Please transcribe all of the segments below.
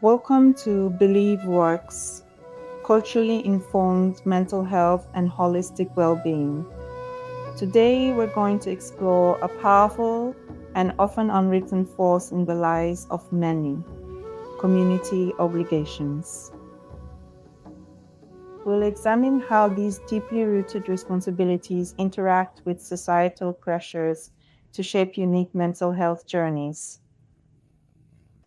Welcome to Believe Works, culturally informed mental health and holistic well-being. Today, we're going to explore a powerful and often unwritten force in the lives of many: community obligations. We'll examine how these deeply rooted responsibilities interact with societal pressures to shape unique mental health journeys.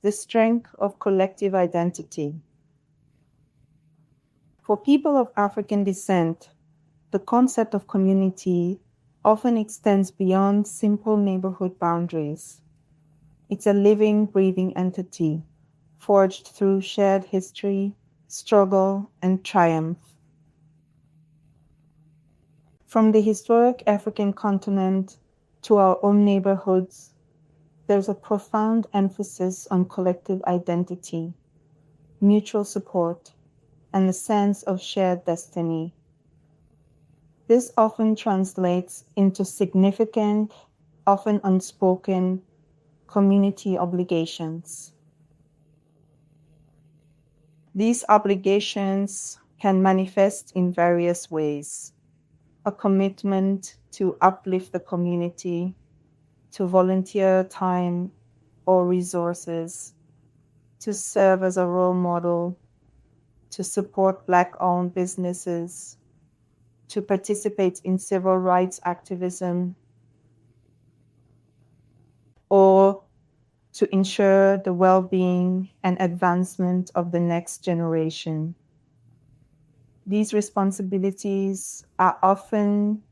The strength of collective identity. For people of African descent, the concept of community often extends beyond simple neighborhood boundaries. It's a living, breathing entity, forged through shared history, struggle, and triumph. From the historic African continent to our own neighborhoods, there's a profound emphasis on collective identity, mutual support, and a sense of shared destiny. This often translates into significant, often unspoken, community obligations. These obligations can manifest in various ways: a commitment to uplift the community, to volunteer time or resources, to serve as a role model, to support Black-owned businesses, to participate in civil rights activism, or to ensure the well-being and advancement of the next generation. These responsibilities are often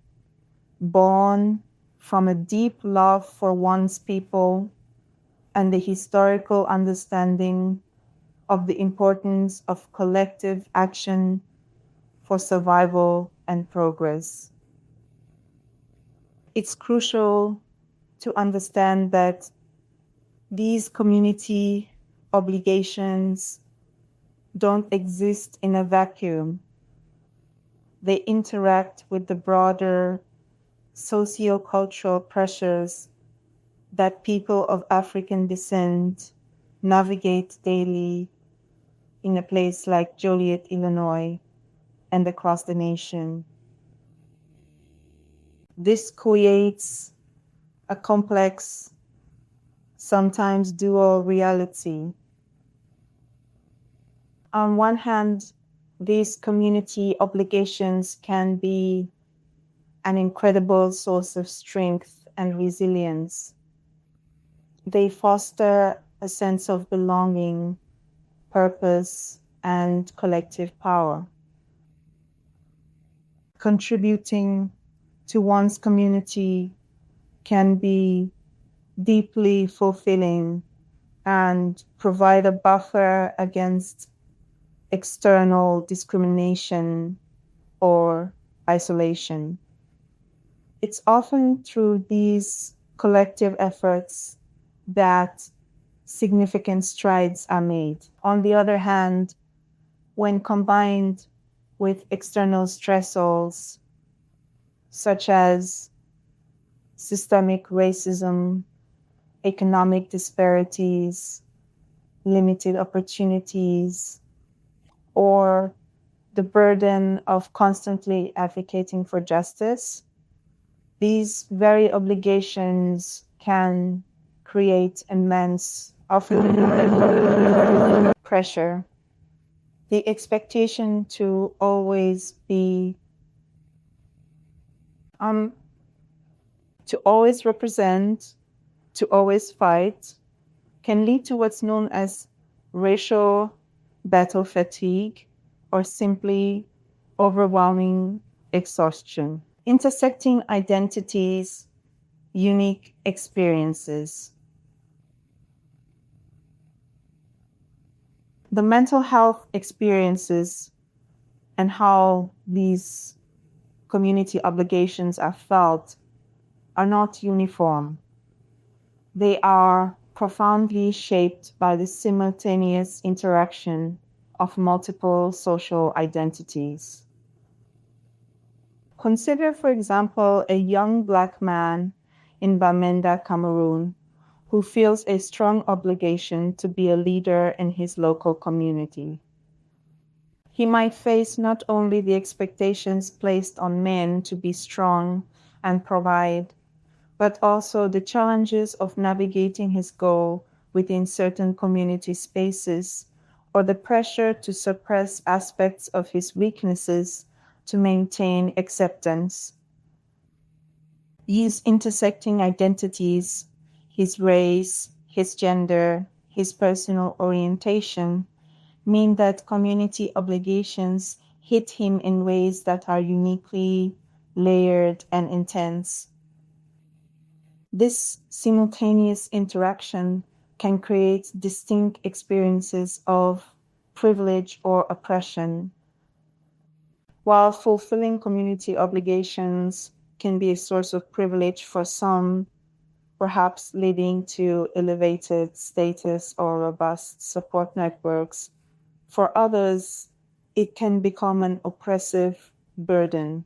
born from a deep love for one's people and the historical understanding of the importance of collective action for survival and progress. It's crucial to understand that these community obligations don't exist in a vacuum. They interact with the broader socio-cultural pressures that people of African descent navigate daily in a place like Joliet, Illinois, and across the nation. This creates a complex, sometimes dual reality. On one hand, these community obligations can be an incredible source of strength and resilience. They foster a sense of belonging, purpose, and collective power. Contributing to one's community can be deeply fulfilling and provide a buffer against external discrimination or isolation. It's often through these collective efforts that significant strides are made. On the other hand, when combined with external stressors such as systemic racism, economic disparities, limited opportunities, or the burden of constantly advocating for justice, these very obligations can create immense, often pressure. The expectation to always represent, to always fight, can lead to what's known as racial battle fatigue or simply overwhelming exhaustion. Intersecting identities, unique experiences. The mental health experiences and how these community obligations are felt are not uniform. They are profoundly shaped by the simultaneous interaction of multiple social identities. Consider, for example, a young Black man in Bamenda, Cameroon, who feels a strong obligation to be a leader in his local community. He might face not only the expectations placed on men to be strong and provide, but also the challenges of navigating his goal within certain community spaces, or the pressure to suppress aspects of his weaknesses to maintain acceptance. These intersecting identities, his race, his gender, his personal orientation, mean that community obligations hit him in ways that are uniquely layered and intense. This simultaneous interaction can create distinct experiences of privilege or oppression. While fulfilling community obligations can be a source of privilege for some, perhaps leading to elevated status or robust support networks, for others, it can become an oppressive burden.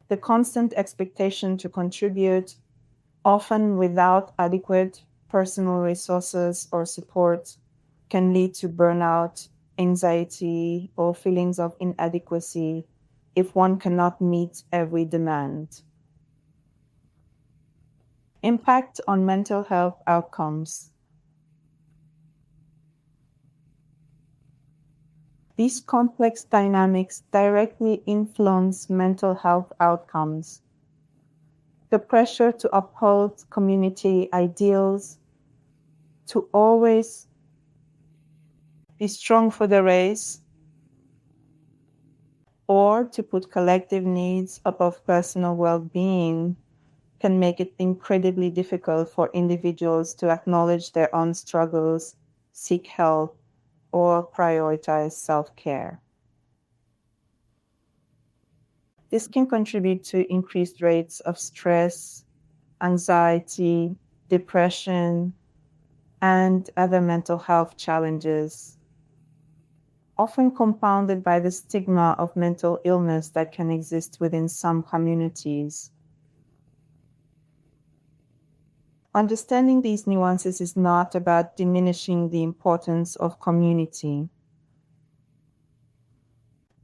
The constant expectation to contribute, often without adequate personal resources or support, can lead to burnout, anxiety, or feelings of inadequacy if one cannot meet every demand. Impact on mental health outcomes. These complex dynamics directly influence mental health outcomes. The pressure to uphold community ideals, to always be strong for the race, or to put collective needs above personal well being can make it incredibly difficult for individuals to acknowledge their own struggles, seek help, or prioritize self care. This can contribute to increased rates of stress, anxiety, depression, and other mental health challenges, often compounded by the stigma of mental illness that can exist within some communities. Understanding these nuances is not about diminishing the importance of community.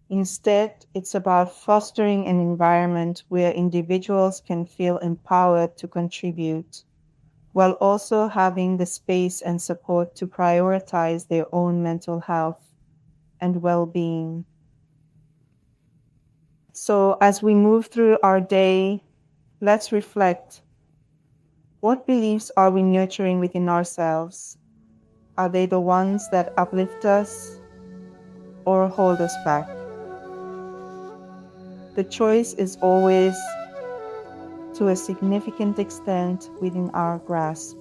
Instead, it's about fostering an environment where individuals can feel empowered to contribute, while also having the space and support to prioritize their own mental health and well being. So, as we move through our day, let's reflect. What beliefs are we nurturing within ourselves? Are they the ones that uplift us or hold us back? The choice is always, to a significant extent, within our grasp.